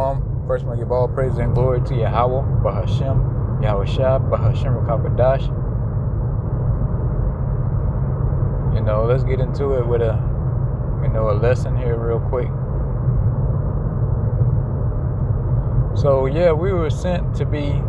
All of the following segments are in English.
Shalom. First, I'm going to give all praise and glory to Yahweh, Bahashem, Yahweh Shah, Bahashem Rakabadash. Let's get into it with a lesson here real quick. So, we were sent to be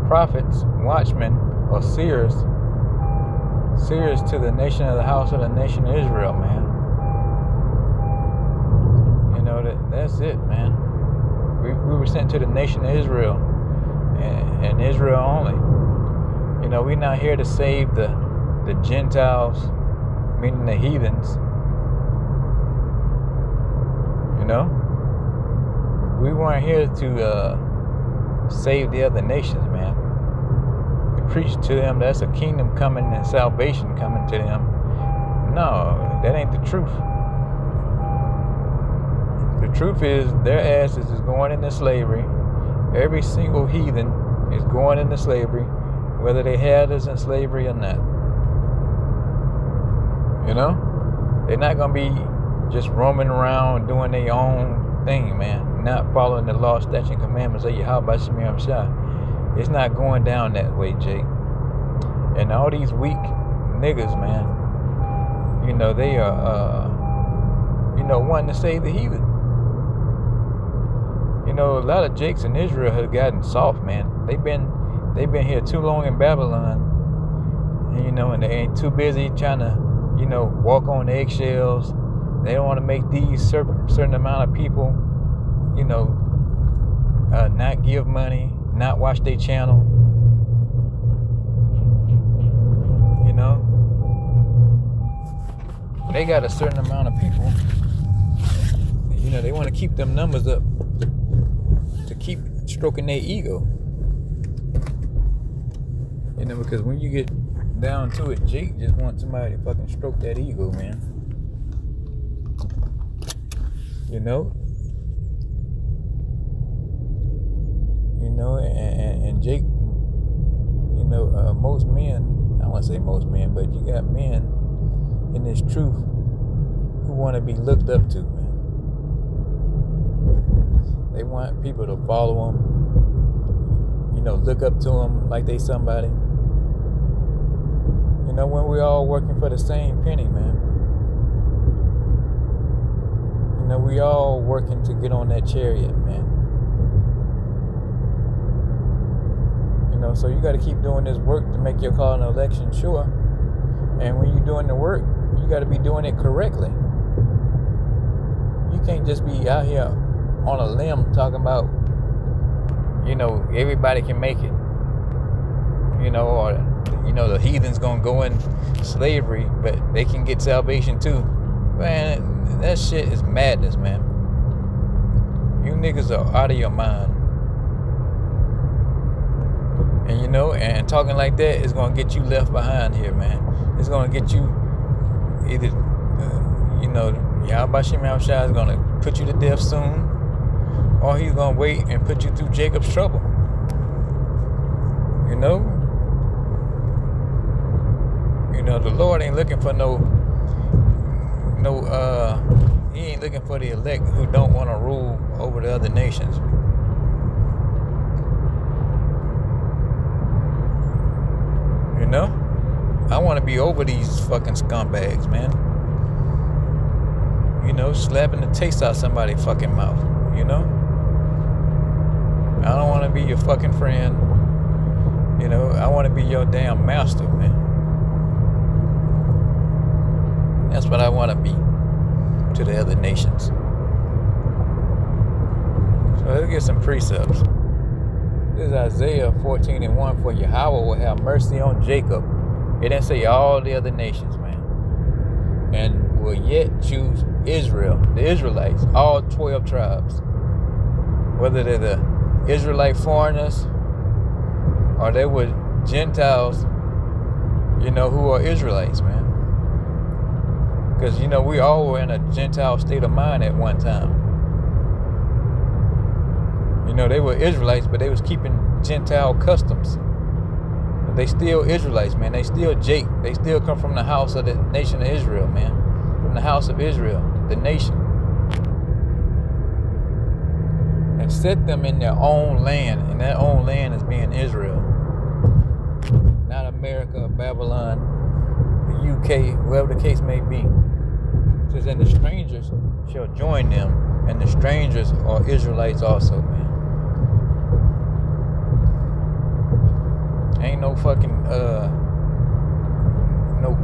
prophets, watchmen, or seers to the nation of the house of the nation of Israel, man. That's it, man. We were sent to the nation of Israel, and Israel only. We're not here to save the Gentiles, meaning the heathens. We weren't here to save the other nations, man. To preach to them that's a kingdom coming and salvation coming to them. No, that ain't the truth. The truth is their asses is going into slavery. Every single heathen is going into slavery, whether they had us in slavery or not. They're not going to be just roaming around doing their own thing, man. Not following the law, statutes, and commandments of Yahweh Shemir Shah. It's not going down that way, Jake. And all these weak niggas, man, they are, wanting to save the heathen. A lot of Jakes in Israel have gotten soft, man. They've been here too long in Babylon, and they ain't too busy trying to, walk on eggshells. They don't want to make these certain amount of people, not give money, not watch their channel. They got a certain amount of people. They want to keep them numbers up to keep stroking their ego. Because when you get down to it, Jake just wants somebody to fucking stroke that ego, man. And Jake, most men, I don't want to say most men, but you got men in this truth who want to be looked up to, man. They want people to follow them, look up to them like they somebody. When we're all working for the same penny, man. We all working to get on that chariot, man. So you got to keep doing this work to make your call and election sure. And when you're doing the work, you got to be doing it correctly. You can't just be out here on a limb talking about, everybody can make it. Or, the heathen's going to go in slavery, but they can get salvation too. Man, that shit is madness, man. You niggas are out of your mind. And talking like that is going to get you left behind here, man. It's going to get you either, Yahweh Shemir Shah is going to put you to death soon, or he's going to wait and put you through Jacob's trouble. The Lord ain't looking for he ain't looking for the elect who don't want to rule over the other nations. I want to be over these fucking scumbags, man. Slapping the taste out somebody's fucking mouth, I don't want to be your fucking friend. I want to be your damn master, man. That's what I want to be to the other nations. So let's get some precepts. This is Isaiah 14:1. For Yahweh will have mercy on Jacob. It didn't say all the other nations, man. And will yet choose Israel, the Israelites, all 12 tribes. Whether they're the Israelite foreigners or they were Gentiles, who are Israelites, man. Because, we all were in a Gentile state of mind at one time. They were Israelites, but they was keeping Gentile customs. But they still Israelites, man. They still Jake. They still come from the house of the nation of Israel, man. From the house of Israel, the nation. and set them in their own land, and that own land is being Israel, not America, Babylon, the UK, whoever the case may be. It says, and the strangers shall join them, and the strangers are Israelites also, man. Ain't no fucking no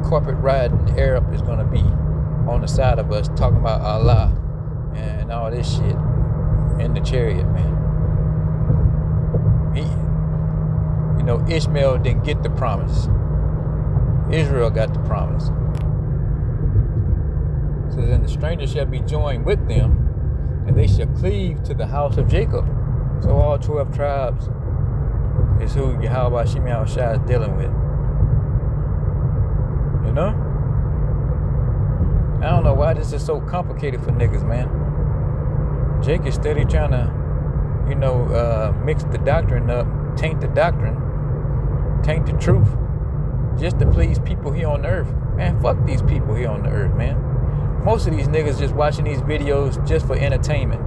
carpet riding Arab is gonna be on the side of us talking about Allah and all this shit in the chariot, man. Ishmael didn't get the promise. Israel got the promise. It says, and the stranger shall be joined with them, and they shall cleave to the house of Jacob. So all 12 tribes is who Yahweh Hashem Yahushua is dealing with. You know? I don't know why this is so complicated for niggas, man. Jake is steady trying to, mix the doctrine up, taint the doctrine, taint the truth, just to please people here on the earth. Man, fuck these people here on the earth, man. Most of these niggas just watching these videos just for entertainment.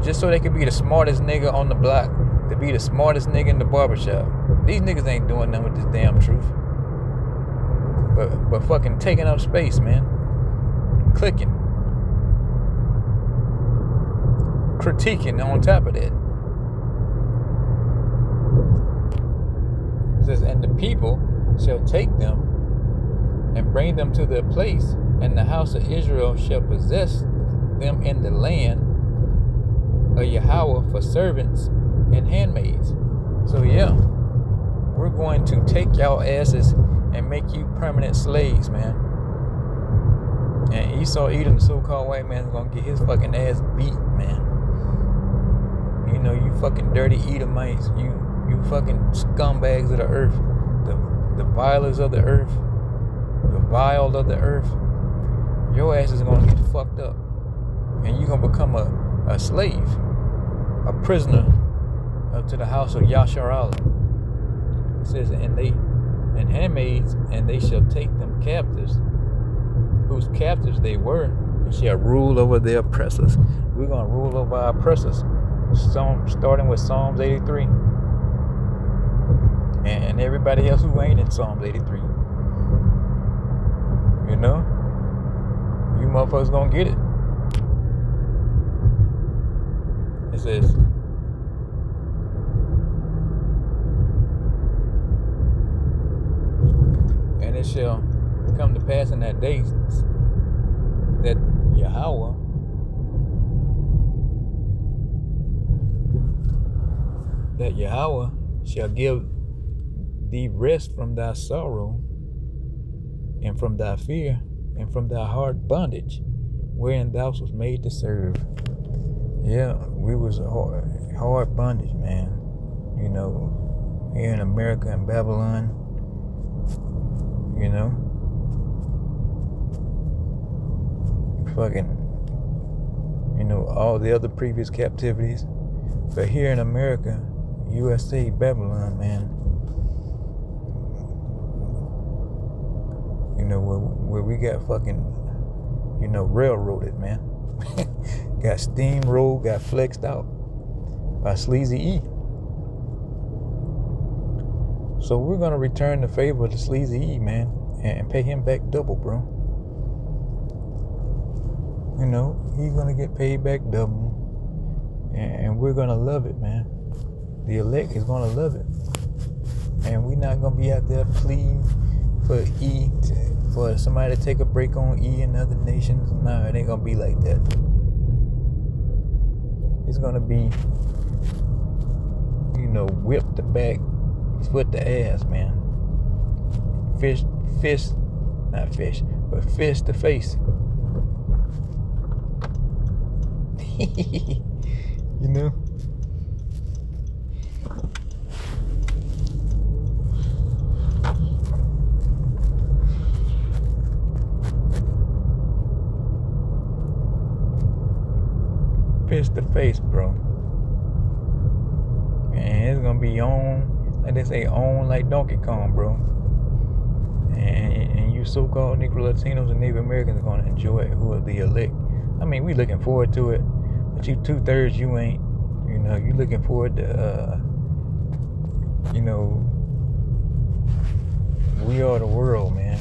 Just so they could be the smartest nigga on the block, to be the smartest nigga in the barbershop. These niggas ain't doing nothing with this damn truth. But fucking taking up space, man. Clicking. Critiquing on top of that. It says, and the people shall take them and bring them to their place, and the house of Israel shall possess them in the land of Yahweh for servants and handmaids. So yeah, we're going to take y'all asses and make you permanent slaves, man. And Esau Edom, the so-called white man, is gonna get his fucking ass beat, man. You fucking dirty Edomites, you fucking scumbags of the earth, the vilers of the earth, the vile of the earth. Your ass is gonna get fucked up, and you're gonna become a slave, a prisoner up to the house of Yasharallah. It says, and handmaids, and they shall take them captives, whose captives they were, and shall rule over their oppressors. We're gonna rule over our oppressors, starting with Psalms 83, and everybody else who ain't in Psalms 83. You motherfuckers gonna get it. It says, and it shall come to pass in that day that Yahweh shall give thee rest from thy sorrow, and from thy fear, and from thy hard bondage, wherein thou was made to serve. Yeah, we was a hard bondage, man. Here in America and Babylon, fucking, all the other previous captivities. But here in America, USA, Babylon, man, where we got fucking, railroaded, man. Got steamrolled, got flexed out by Sleazy E. So we're gonna return the favor to Sleazy E, man, and pay him back double, bro. He's gonna get paid back double, and we're gonna love it, man. The elect is gonna love it, and we're not gonna be out there pleading for E, for somebody to take a break on E in other nations. No, it ain't gonna be like that. It's gonna be, whip the back, foot the ass, man. Fist to face. Fist to face, bro. And it's gonna be on, like they say, on like Donkey Kong, bro. And you so-called Negro Latinos and Native Americans are gonna enjoy it, who are the elect I mean, we looking forward to it, but you 2/3, you ain't. You know, you looking forward to, you know, we are the world, man.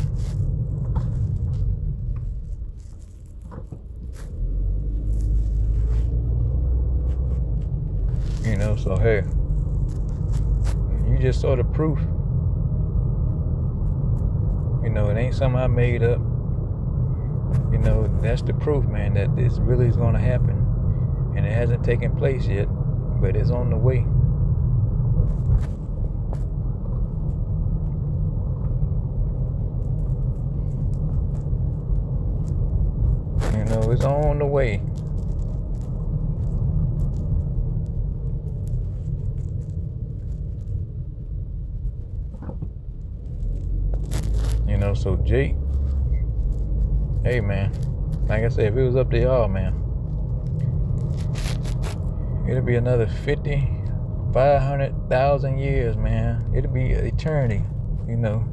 You know, so hey, you just saw the proof. You know, it ain't something I made up. You know, that's the proof, man, that this really is going to happen. And it hasn't taken place yet, but it's on the way. You know, it's on the way. You know, so Jake, hey man, like I said, if it was up to y'all, man, it'll be another 50, 500,000 years, man. It'll be eternity, you know,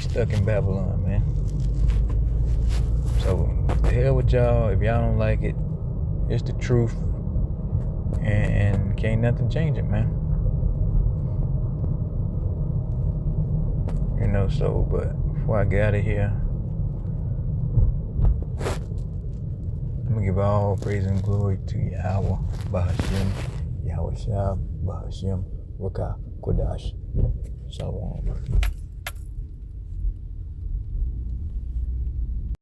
stuck in Babylon, man. So the hell with y'all. If y'all don't like it, it's the truth, and can't nothing change it, man. You know, so, but before I get out of here, I'm gonna give all praise and glory to Yahweh, Bahashim, Yahweh Shah, Bahashim, Rakah, Kodash, Shalom.